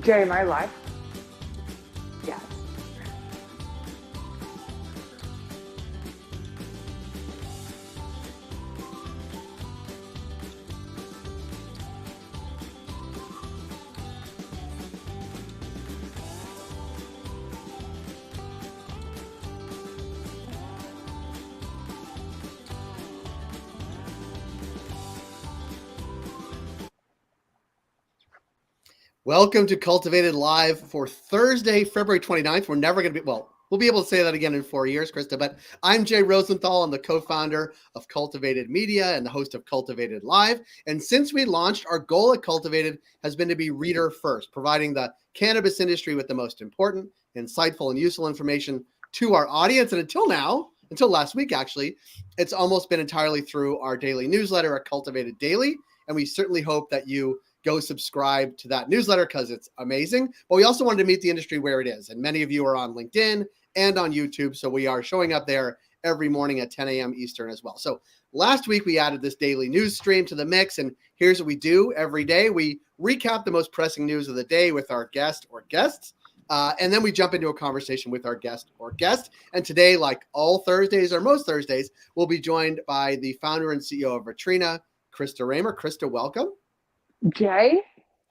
Jay, am I live? Yes. Welcome to Cultivated Live for Thursday, February 29th. We're never going to be, we'll be able to say that again in 4 years, Krista, but I'm Jay Rosenthal. I'm the co-founder of Cultivated Media and the host of Cultivated Live. And since we launched, our goal at Cultivated has been to be reader first, providing the cannabis industry with the most important, insightful, and useful information to our audience. And until now, until last week, actually, it's almost been entirely through our daily newsletter at Cultivated Daily. And we certainly hope that you go subscribe to that newsletter because it's amazing. But we also wanted to meet the industry where it is. And many of you are on LinkedIn and on YouTube. So we are showing up there every morning at 10 a.m. Eastern as well. So last week we added this daily news stream to the mix. And here's what we do every day. We recap the most pressing news of the day with our guest or guests. And then we jump into a conversation with our guest or guest. And today, like all Thursdays or most Thursdays, we'll be joined by the founder and CEO of Vetrina, Krista Raymer. Krista, welcome. Jay,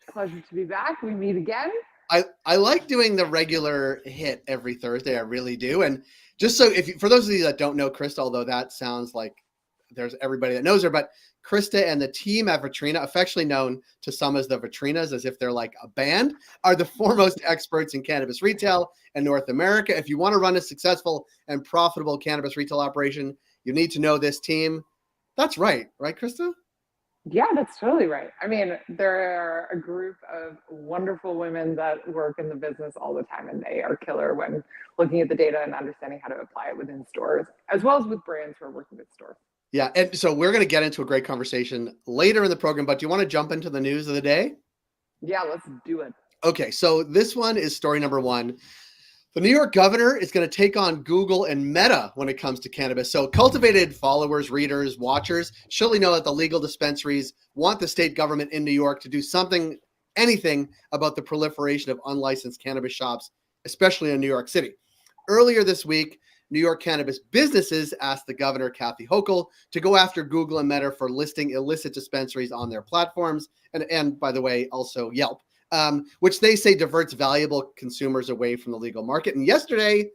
pleasure to be back. We meet again. I like doing the regular hit every Thursday. I really do. And just so for those of you that don't know Krista, although that sounds like there's everybody that knows her, but Krista and the team at Vetrina, affectionately known to some as the Vetrinas, as if they're like a band, are the foremost experts in cannabis retail in North America. If you want to run a successful and profitable cannabis retail operation, you need to know this team. That's right, Krista? Yeah, that's totally right. I mean, there are a group of wonderful women that work in the business all the time, and they are killer when looking at the data and understanding how to apply it within stores, as well as with brands who are working with stores. Yeah, and so we're going to get into a great conversation later in the program, but do you want to jump into the news of the day? Yeah, let's do it. Okay, so this one is story number one. The New York governor is going to take on Google and Meta when it comes to cannabis. So Cultivated followers, readers, watchers surely know that the legal dispensaries want the state government in New York to do something, anything about the proliferation of unlicensed cannabis shops, especially in New York City. Earlier this week, New York cannabis businesses asked the governor, Kathy Hochul, to go after Google and Meta for listing illicit dispensaries on their platforms. And by the way, also Yelp. Which they say diverts valuable consumers away from the legal market. And yesterday,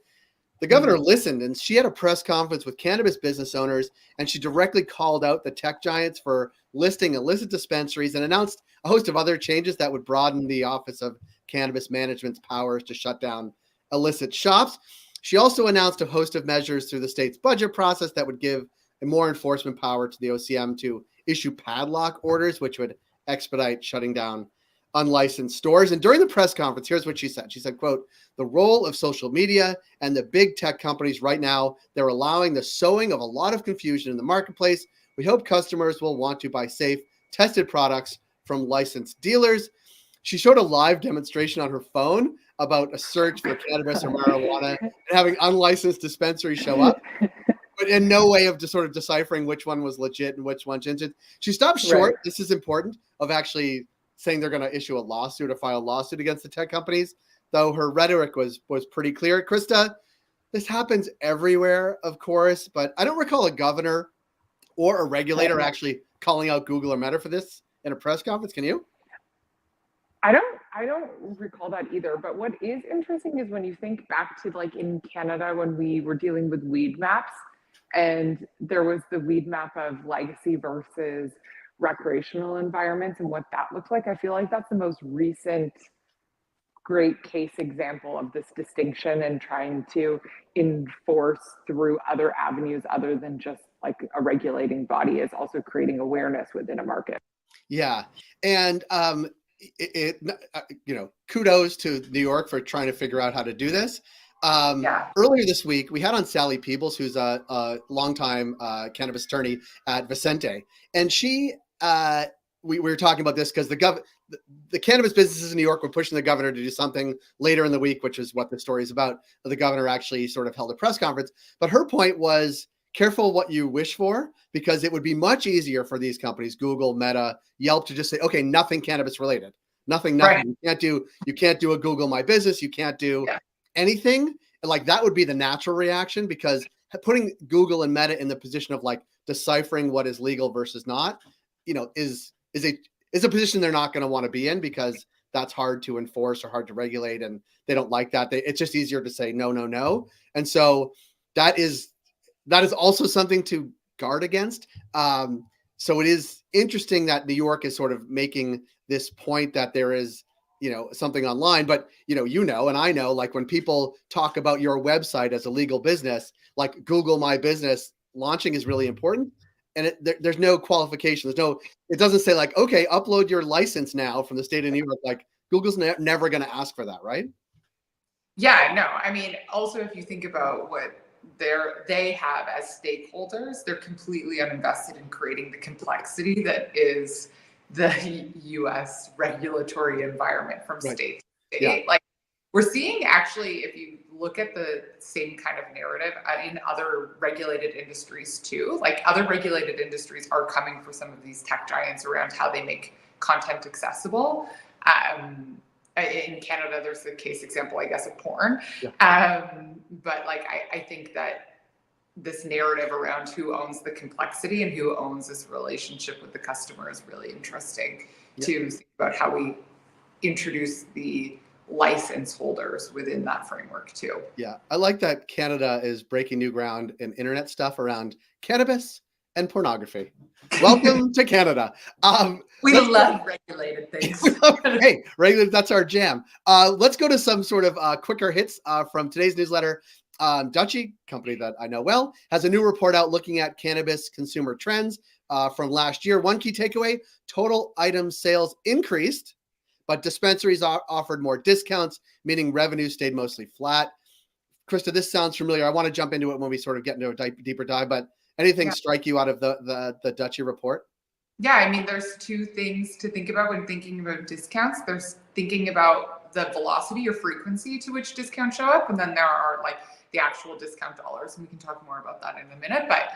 the governor listened, and she had a press conference with cannabis business owners, and she directly called out the tech giants for listing illicit dispensaries and announced a host of other changes that would broaden the Office of Cannabis Management's powers to shut down illicit shops. She also announced a host of measures through the state's budget process that would give more enforcement power to the OCM to issue padlock orders, which would expedite shutting down unlicensed stores. And during the press conference, here's what she said. She said, quote, "The role of social media and the big tech companies right now, they're allowing the sowing of a lot of confusion in the marketplace. We hope customers will want to buy safe, tested products from licensed dealers." She showed a live demonstration on her phone about a search for cannabis or marijuana and having unlicensed dispensaries show up, but in no way of just sort of deciphering which one was legit and which one isn't. She stopped short, this is important, of actually saying they're going to issue a lawsuit or file a lawsuit against the tech companies, though her rhetoric was pretty clear. Krista, this happens everywhere, of course, but I don't recall a governor or a regulator actually calling out Google or Meta for this in a press conference. Can you? I don't recall that either. But what is interesting is when you think back to like in Canada when we were dealing with weed maps, and there was the weed map of legacy versus recreational environments and what that looks like. I feel like that's the most recent great case example of this distinction and trying to enforce through other avenues other than just like a regulating body is also creating awareness within a market. Yeah. And, kudos to New York for trying to figure out how to do this. Earlier this week, we had on Sally Peebles, who's a longtime cannabis attorney at Vicente, and she we were talking about this because the cannabis businesses in New York were pushing the governor to do something later in the week, which is what the story is about. The governor actually sort of held a press conference, but her point was careful what you wish for, because it would be much easier for these companies, Google, Meta, Yelp, to just say, okay, nothing cannabis related, Nothing. Right. You can't do a Google My Business. You can't do anything. Like that would be the natural reaction, because putting Google and Meta in the position of like deciphering what is legal versus not, is a position they're not going to want to be in, because that's hard to enforce or hard to regulate, and they don't like that. It's just easier to say no, no, no. And so that is also something to guard against. So it is interesting that New York is sort of making this point that there is, something online, but and I know, like when people talk about your website as a legal business, like Google My Business launching is really important. And there's no qualification. It doesn't say like, okay, upload your license now from the state of New York. Like Google's never going to ask for that, right? Yeah, no. I mean, also if you think about what they have as stakeholders, they're completely uninvested in creating the complexity that is the U.S. regulatory environment from state to state. Yeah. Like we're seeing actually, if you look at the same kind of narrative in other regulated industries too, like other regulated industries are coming for some of these tech giants around how they make content accessible. In Canada, there's the case example, I guess, of porn. But like, I think that this narrative around who owns the complexity and who owns this relationship with the customer is really interesting to think about how we introduce the license holders within that framework too. Yeah, I like that Canada is breaking new ground in internet stuff around cannabis and pornography. Welcome to Canada. We love regulated things. Hey, regulated, that's our jam. Let's go to some sort of quicker hits from today's newsletter. Dutchie, company that I know well, has a new report out looking at cannabis consumer trends from last year. One key takeaway: total item sales increased, but dispensaries offered more discounts, meaning revenue stayed mostly flat. Krista, this sounds familiar. I want to jump into it when we sort of get into a deeper dive, but anything strike you out of the Dutchie report? Yeah, I mean, there's two things to think about when thinking about discounts. There's thinking about the velocity or frequency to which discounts show up, and then there are like the actual discount dollars, and we can talk more about that in a minute. But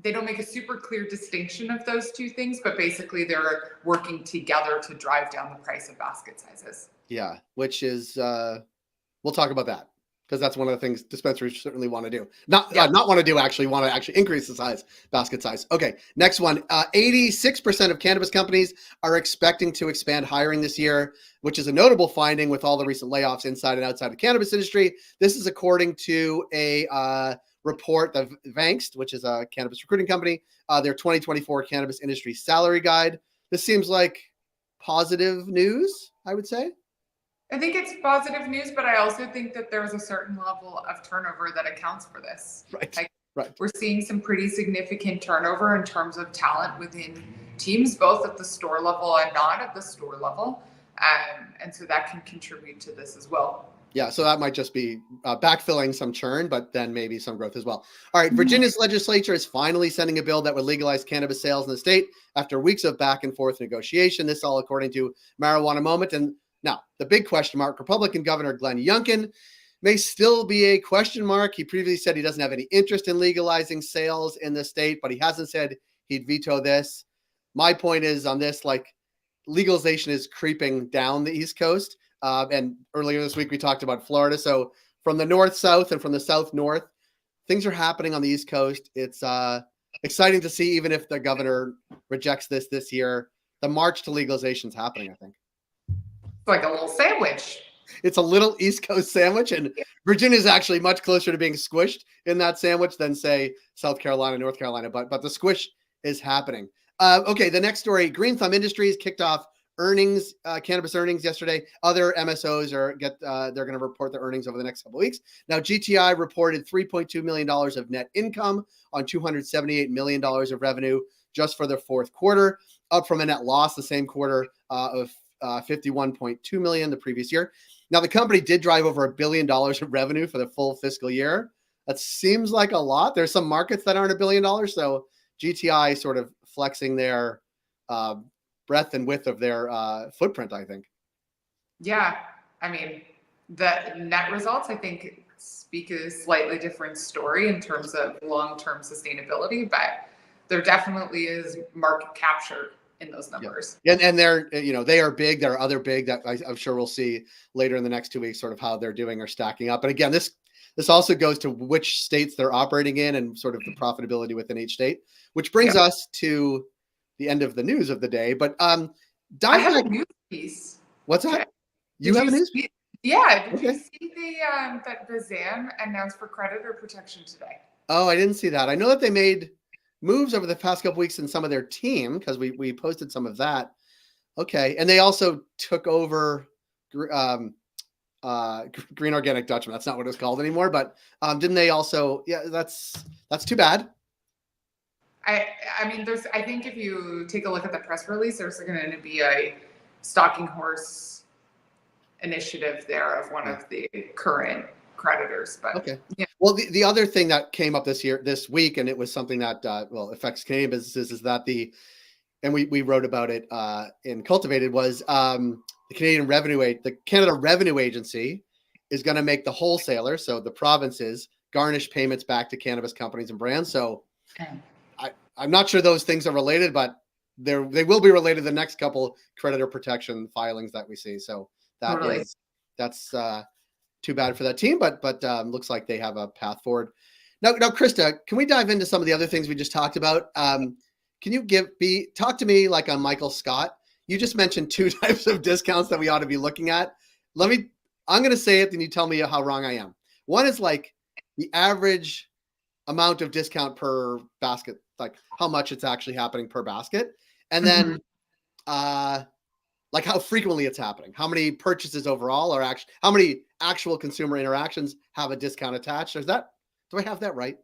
they don't make a super clear distinction of those two things, but basically they're working together to drive down the price of basket sizes. Yeah, which is, we'll talk about that, because that's one of the things dispensaries certainly want to do. Not want to do, actually want to actually increase the basket size. Okay, next one. 86% of cannabis companies are expecting to expand hiring this year, which is a notable finding with all the recent layoffs inside and outside the cannabis industry. This is according to a report of Vankst, which is a cannabis recruiting company, their 2024 cannabis industry salary guide. This seems like positive news, I would say. I think it's positive news, but I also think that there's a certain level of turnover that accounts for this. Right. We're seeing some pretty significant turnover in terms of talent within teams, both at the store level and not at the store level. And so that can contribute to this as well. Yeah, so that might just be backfilling some churn, but then maybe some growth as well. All right, Virginia's legislature is finally sending a bill that would legalize cannabis sales in the state after weeks of back and forth negotiation. This all according to Marijuana Moment. And now, the big question mark: Republican Governor Glenn Youngkin may still be a question mark. He previously said he doesn't have any interest in legalizing sales in the state, but he hasn't said he'd veto this. My point is on this, like, legalization is creeping down the East Coast. And earlier this week, we talked about Florida. So from the north-south and from the south-north, things are happening on the East Coast. It's exciting to see, even if the governor rejects this year, the march to legalization is happening, I think. It's like a little sandwich. It's a little East Coast sandwich, and Virginia is actually much closer to being squished in that sandwich than, say, South Carolina, North Carolina. But the squish is happening. Okay, the next story: Green Thumb Industries kicked off cannabis earnings yesterday. Other MSOs they're going to report their earnings over the next couple of weeks. Now, GTI reported $3.2 million of net income on $278 million of revenue just for their fourth quarter, up from a net loss the same quarter of $51.2 million the previous year. Now, the company did drive over $1 billion of revenue for the full fiscal year. That seems like a lot. There's some markets that aren't $1 billion, so GTI sort of flexing their breadth and width of their footprint, I think. Yeah, I mean, the net results, I think, speak a slightly different story in terms of long-term sustainability, but there definitely is market capture in those numbers. Yeah. And they're, they are big. There are other big that I'm sure we'll see later in the next 2 weeks, sort of how they're doing or stacking up. And again, this also goes to which states they're operating in and sort of the profitability within each state, which brings us to the end of the news of the day. But I have a news piece. What's that? You have a news piece? Yeah. Did you see that the ZAM announced for creditor protection today? Oh, I didn't see that. I know that they made moves over the past couple weeks in some of their team because we posted some of that. Okay, and they also took over Green Organic Dutchman. That's not what it's called anymore, but didn't they also? Yeah, that's too bad. I mean, I think if you take a look at the press release, there's going to be a stalking horse initiative there of one of the current creditors. But well, the other thing that came up this week, and it was something that affects Canadian businesses, is that and we wrote about it in Cultivated, was the Canada Revenue Agency is going to make the wholesaler, so the provinces, garnish payments back to cannabis companies and brands. So I'm not sure those things are related, but they will be related to the next couple creditor protection filings that we see. So that's too bad for that team, but looks like they have a path forward. Now, Krista, can we dive into some of the other things we just talked about? Can you talk to me like on Michael Scott? You just mentioned 2 types of discounts that we ought to be looking at. I'm going to say it, then you tell me how wrong I am. One is like the average amount of discount per basket, like how much it's actually happening per basket. And then like how frequently it's happening, how many purchases overall are how many actual consumer interactions have a discount attached. Do I have that right?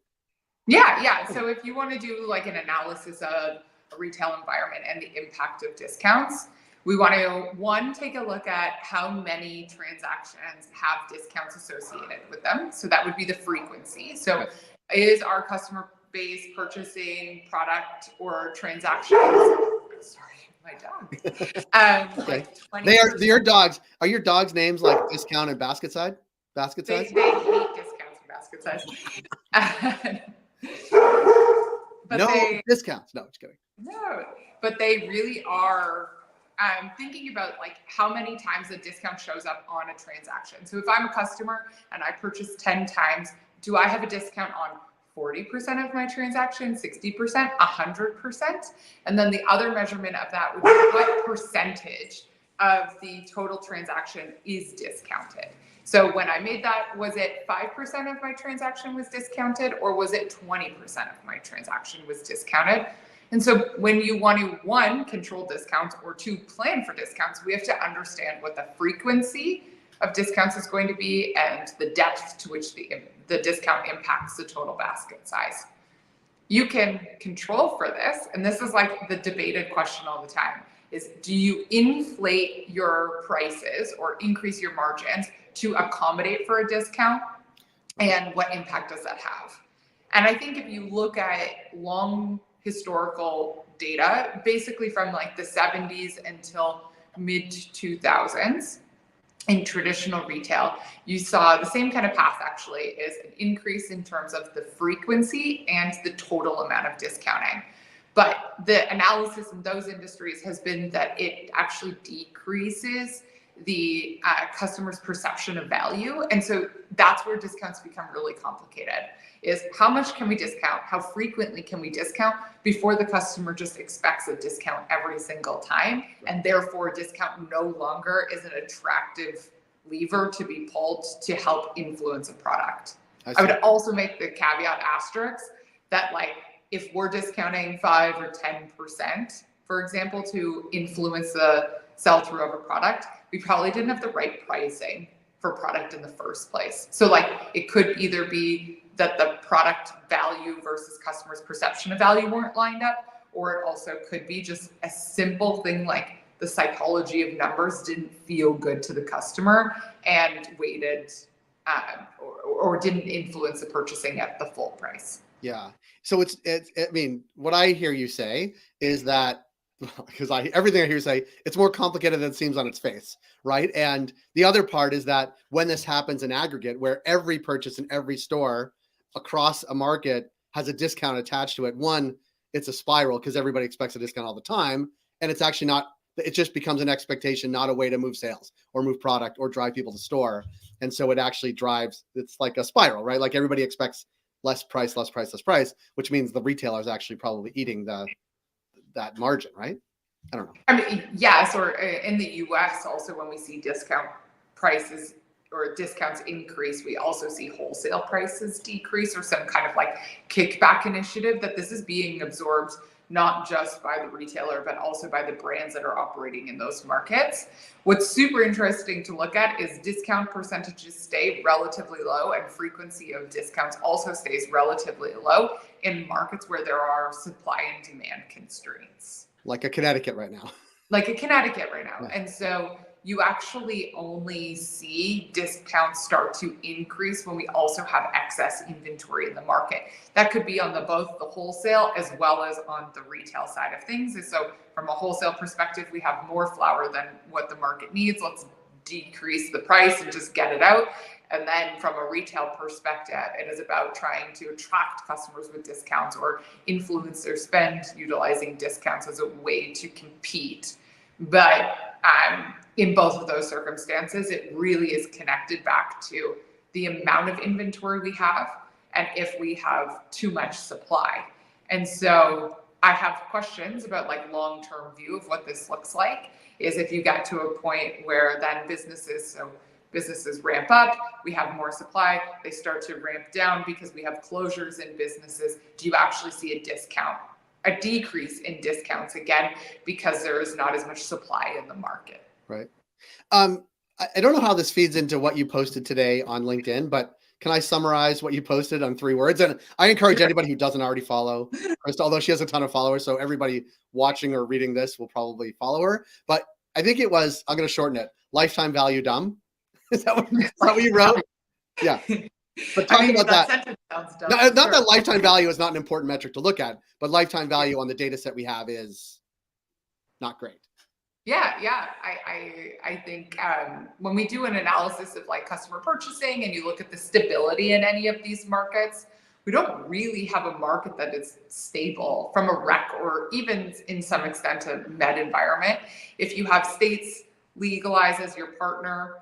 Yeah. So if you want to do like an analysis of a retail environment and the impact of discounts, we want to, take a look at how many transactions have discounts associated with them. So that would be the frequency. So is our customer base purchasing product or transactions? Sorry, my dog. Okay. Like your dogs. Are your dogs' names like discount and basket size? They hate discounts and basket size. Discounts. No, just kidding. No, but they really are thinking about like how many times a discount shows up on a transaction. So if I'm a customer and I purchase 10 times, do I have a discount on 40% of my transaction, 60%, 100%? And then the other measurement of that would be what percentage of the total transaction is discounted. So when I made that, was it 5% of my transaction was discounted, or was it 20% of my transaction was discounted? And so when you want to, 1, control discounts, or 2, plan for discounts, we have to understand what the frequency of discounts is going to be and the depth to which the discount impacts the total basket size. You can control for this, and this is like the debated question all the time, is do you inflate your prices or increase your margins to accommodate for a discount? And what impact does that have? And I think if you look at long historical data, basically from like the 70s until mid 2000s, in traditional retail, you saw the same kind of path actually, is an increase in terms of the frequency and the total amount of discounting. But the analysis in those industries has been that it actually decreases the customer's perception of value. And so that's where discounts become really complicated, is how much can we discount? How frequently can we discount before the customer just expects a discount every single time? And therefore discount no longer is an attractive lever to be pulled to help influence a product. I would also make the caveat asterisk that like, if we're discounting 5 or 10%, for example, to influence the sell-through of a product, we probably didn't have the right pricing for product in the first place. So like it could either be that the product value versus customers' perception of value weren't lined up, or it also could be just a simple thing like the psychology of numbers didn't feel good to the customer and weighted or didn't influence the purchasing at the full price. Yeah. So I mean, what I hear you say is that, because everything I hear you say, it's more complicated than it seems on its face, right? And the other part is that when this happens in aggregate, where every purchase in every store across a market has a discount attached to it, one, it's a spiral because everybody expects a discount all the time. and it's actually not. It just becomes an expectation, not a way to move sales or move product or drive people to store. And so it actually drives. It's like a spiral, right? Like everybody expects less price, which means the retailer is actually probably eating that margin, right? I don't know. I mean, yes, or in the US also, when we see discount prices or discounts increase, we also see wholesale prices decrease, or some kind of like kickback initiative, that this is being absorbed not just by the retailer, but also by the brands that are operating in those markets. What's super interesting to look at is discount percentages stay relatively low, and frequency of discounts also stays relatively low in markets where there are supply and demand constraints. Like a Connecticut right now. Yeah. And so you actually only see discounts start to increase when we also have excess inventory in the market. That could be on both the wholesale as well as on the retail side of things. And so from a wholesale perspective, we have more flower than what the market needs. Let's decrease the price and just get it out. And then from a retail perspective, it is about trying to attract customers with discounts or influence their spend utilizing discounts as a way to compete. But in both of those circumstances, it really is connected back to the amount of inventory we have and if we have too much supply. And so I have questions about like long-term view of what this looks like, is if you get to a point where then businesses ramp up, we have more supply, they start to ramp down because we have closures in businesses. Do you actually see a decrease in discounts again because there is not as much supply in the market? Right. I don't know how this feeds into what you posted today on LinkedIn, but can I summarize what you posted on 3 words? And I encourage anybody who doesn't already follow Krista, although she has a ton of followers, so everybody watching or reading this will probably follow her. But I think it was, I'm going to shorten it, lifetime value dumb. Is that what you wrote? Yeah. But talking about that not that lifetime value is not an important metric to look at, but lifetime value on the data set we have is not great. Yeah. I think when we do an analysis of like customer purchasing and you look at the stability in any of these markets, we don't really have a market that is stable from a rec or even in some extent a med environment. If you have states legalize as your partner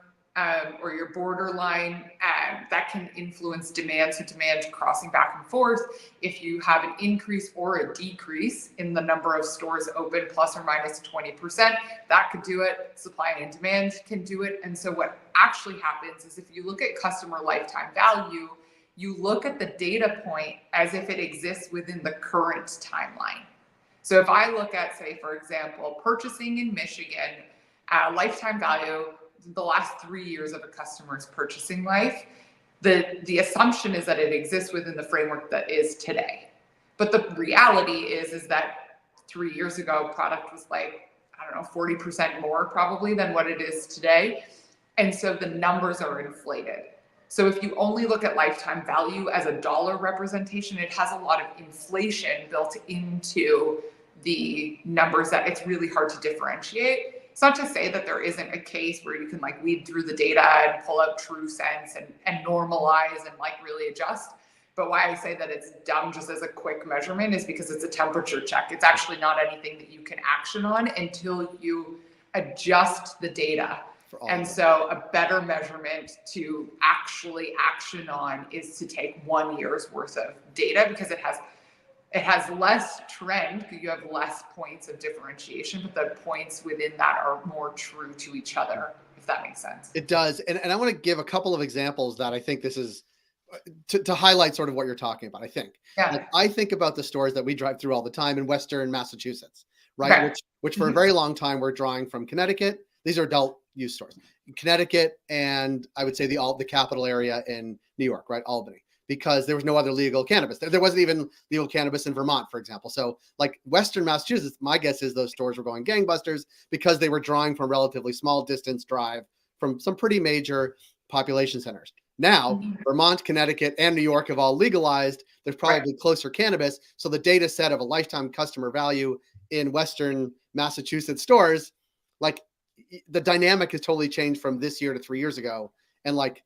or your borderline, that can influence demand. So demand crossing back and forth. If you have an increase or a decrease in the number of stores open, plus or minus 20%, that could do it. Supply and demand can do it. And so what actually happens is if you look at customer lifetime value, you look at the data point as if it exists within the current timeline. So if I look at, say, for example, purchasing in Michigan, lifetime value, the last 3 years of a customer's purchasing life, the assumption is that it exists within the framework that is today. But the reality is that 3 years ago, product was like, I don't know, 40% more probably than what it is today. And so the numbers are inflated. So if you only look at lifetime value as a dollar representation, it has a lot of inflation built into the numbers that it's really hard to differentiate. It's not to say that there isn't a case where you can like weed through the data and pull out true sense and normalize and like really adjust. But why I say that it's dumb just as a quick measurement is because it's a temperature check. It's actually not anything that you can action on until you adjust the data. And so a better measurement to actually action on is to take 1 year's worth of data, because it has less trend, because you have less points of differentiation, but the points within that are more true to each other, if that makes sense. It does. And I want to give a couple of examples that I think this is to highlight sort of what you're talking about. I think, like, I think about the stores that we drive through all the time in Western Massachusetts, right? Okay. Which for a very long time, we're drawing from Connecticut. These are adult use stores, Connecticut, and I would say the capital area in New York, right? Albany, because there was no other legal cannabis. There wasn't even legal cannabis in Vermont, for example. So like Western Massachusetts, my guess is those stores were going gangbusters because they were drawing from a relatively small distance drive from some pretty major population centers. Now, Vermont, Connecticut, and New York have all legalized. There's probably closer cannabis. So the data set of a lifetime customer value in Western Massachusetts stores, like the dynamic has totally changed from this year to 3 years ago. And like,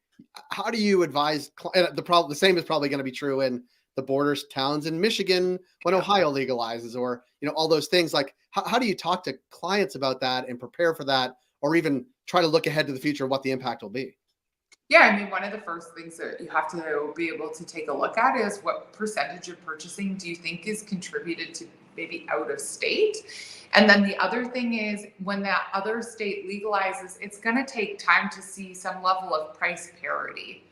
how do you advise? The same is probably going to be true in the border towns in Michigan when Ohio legalizes, or, all those things. Like, how do you talk to clients about that and prepare for that, or even try to look ahead to the future of what the impact will be? Yeah, I mean, one of the first things that you have to be able to take a look at is what percentage of purchasing do you think is contributed to maybe out of state? And then the other thing is when that other state legalizes, it's going to take time to see some level of price parity.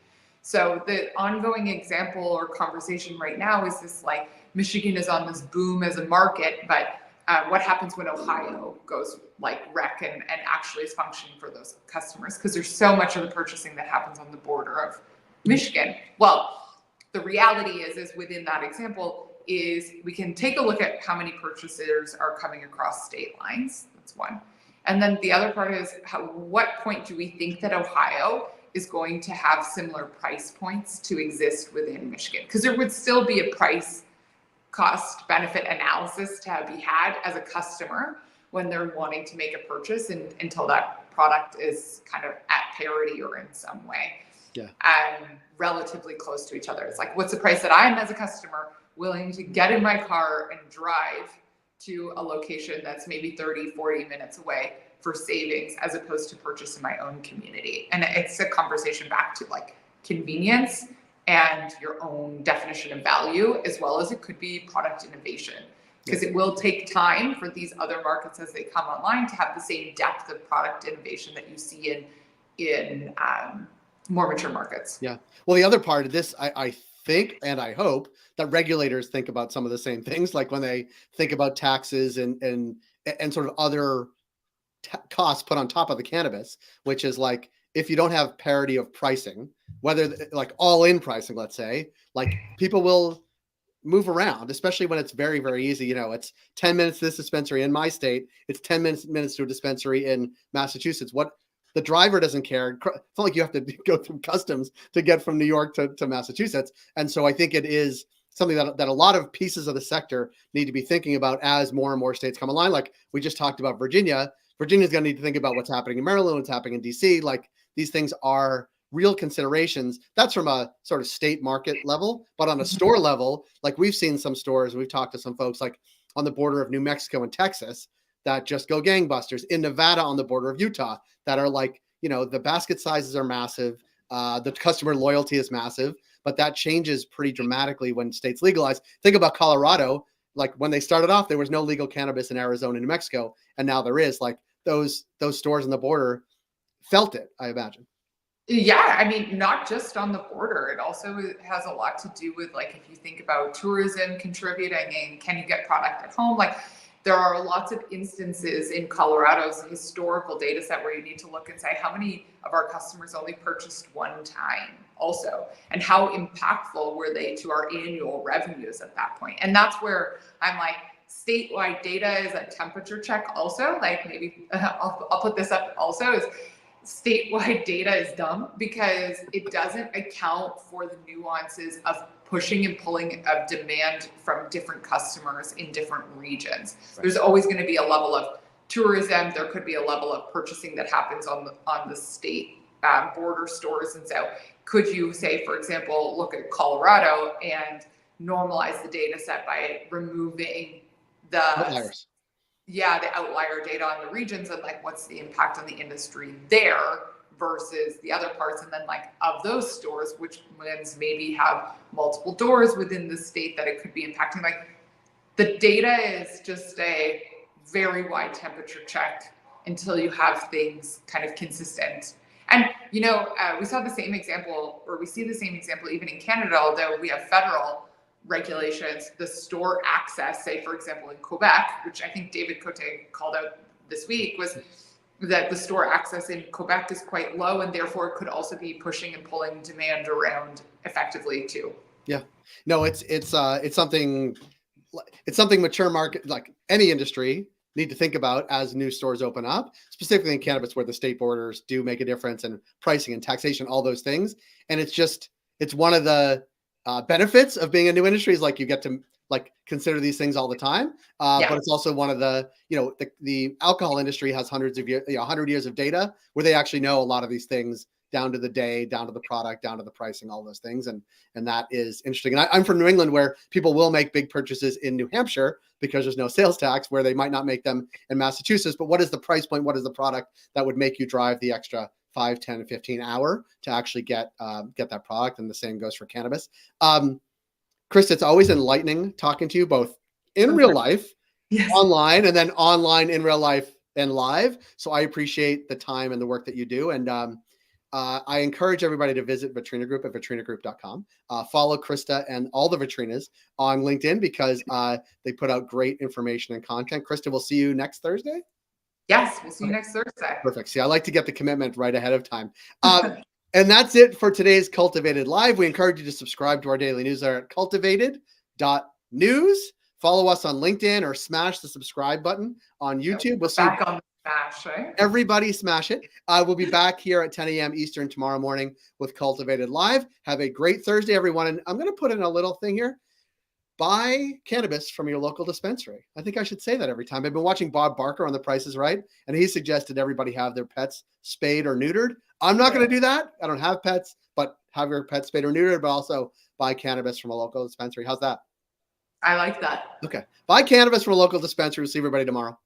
So the ongoing example or conversation right now is this, like, Michigan is on this boom as a market, but what happens when Ohio goes like rec and actually is functioning for those customers? Because there's so much of the purchasing that happens on the border of Michigan. Well, the reality is within that example is we can take a look at how many purchasers are coming across state lines. That's one. And then the other part is what point do we think that Ohio is going to have similar price points to exist within Michigan? Because there would still be a price cost benefit analysis to be had as a customer when they're wanting to make a purchase, and until that product is kind of at parity or in some way relatively close to each other. It's like, what's the price that I'm as a customer willing to get in my car and drive to a location that's maybe 30-40 minutes away for savings, as opposed to purchase in my own community? And it's a conversation back to like convenience and your own definition of value, as well as it could be product innovation, because it will take time for these other markets as they come online to have the same depth of product innovation that you see in more mature markets. Yeah. Well, the other part of this, I think, and I hope that regulators think about some of the same things, like when they think about taxes and sort of other costs put on top of the cannabis, which is like, if you don't have parity of pricing, whether like all in pricing, let's say, like people will move around, especially when it's very, very easy. It's 10 minutes to this dispensary in my state. It's 10 minutes to a dispensary in Massachusetts. What the driver doesn't care. It's not like you have to go through customs to get from New York to Massachusetts. And so I think it is something that a lot of pieces of the sector need to be thinking about as more and more states come online. Like we just talked about Virginia. Virginia's going to need to think about what's happening in Maryland, what's happening in DC. Like these things are real considerations. That's from a sort of state market level, but on a store level, like we've seen some stores, we've talked to some folks like on the border of New Mexico and Texas that just go gangbusters, in Nevada on the border of Utah that are like, the basket sizes are massive. The customer loyalty is massive, but that changes pretty dramatically when states legalize. Think about Colorado. Like when they started off, there was no legal cannabis in Arizona and New Mexico, and now there is. Like those stores on the border felt it, I imagine. Yeah, I mean, not just on the border. It also has a lot to do with, like, if you think about tourism contributing and can you get product at home? Like, there are lots of instances in Colorado's historical data set where you need to look and say, how many of our customers only purchased one time also? And how impactful were they to our annual revenues at that point? And that's where I'm like, statewide data is a temperature check also. Like maybe I'll put this up also, is statewide data is dumb because it doesn't account for the nuances of pushing and pulling of demand from different customers in different regions. Right. There's always going to be a level of tourism. There could be a level of purchasing that happens on the state border stores. And so could you say, for example, look at Colorado and normalize the data set by removing the outliers? Yeah, the outlier data on the regions, and like what's the impact on the industry there versus the other parts. And then like of those stores, which ones maybe have multiple doors within the state that it could be impacting. Like the data is just a very wide temperature check until you have things kind of consistent. And, we saw the same example, or we see the same example even in Canada, although we have federal regulations, the store access, say, for example, in Quebec, which I think David Cote called out this week, was that the store access in Quebec is quite low, and therefore it could also be pushing and pulling demand around effectively too. Yeah, no, it's something mature market, like any industry, need to think about as new stores open up, specifically in cannabis, where the state borders do make a difference, and pricing and taxation, all those things. And it's one of the benefits of being a new industry is like you get to like consider these things all the time. But it's also one of the, the alcohol industry has hundreds of years, 100 years of data where they actually know a lot of these things down to the day, down to the product, down to the pricing, all those things. And that is interesting. And I'm from New England, where people will make big purchases in New Hampshire because there's no sales tax, where they might not make them in Massachusetts. But what is the price point? What is the product that would make you drive the extra 5, 10, and 15 hour to actually get that product? And the same goes for cannabis. Krista, it's always enlightening talking to you, both in real life, online, and then online in real life and live. So I appreciate the time and the work that you do. And I encourage everybody to visit Vetrina Group at vetrinagroup.com. Follow Krista and all the Vetrinas on LinkedIn, because they put out great information and content. Krista, we'll see you next Thursday. Yes, we'll see you next Thursday. Perfect. See, I like to get the commitment right ahead of time. And that's it for today's Cultivated Live. We encourage you to subscribe to our daily newsletter at cultivated.news. Follow us on LinkedIn, or smash the subscribe button on YouTube. We'll see back on the smash, right? Everybody smash it. We'll be back here at 10 a.m. Eastern tomorrow morning with Cultivated Live. Have a great Thursday, everyone. And I'm going to put in a little thing here. Buy cannabis from your local dispensary. I think I should say that every time. I've been watching Bob Barker on The Price is Right, and he suggested everybody have their pets spayed or neutered. I'm not going to do that. I don't have pets, but have your pets spayed or neutered, but also buy cannabis from a local dispensary. How's that? I like that. Okay. Buy cannabis from a local dispensary. We'll see everybody tomorrow.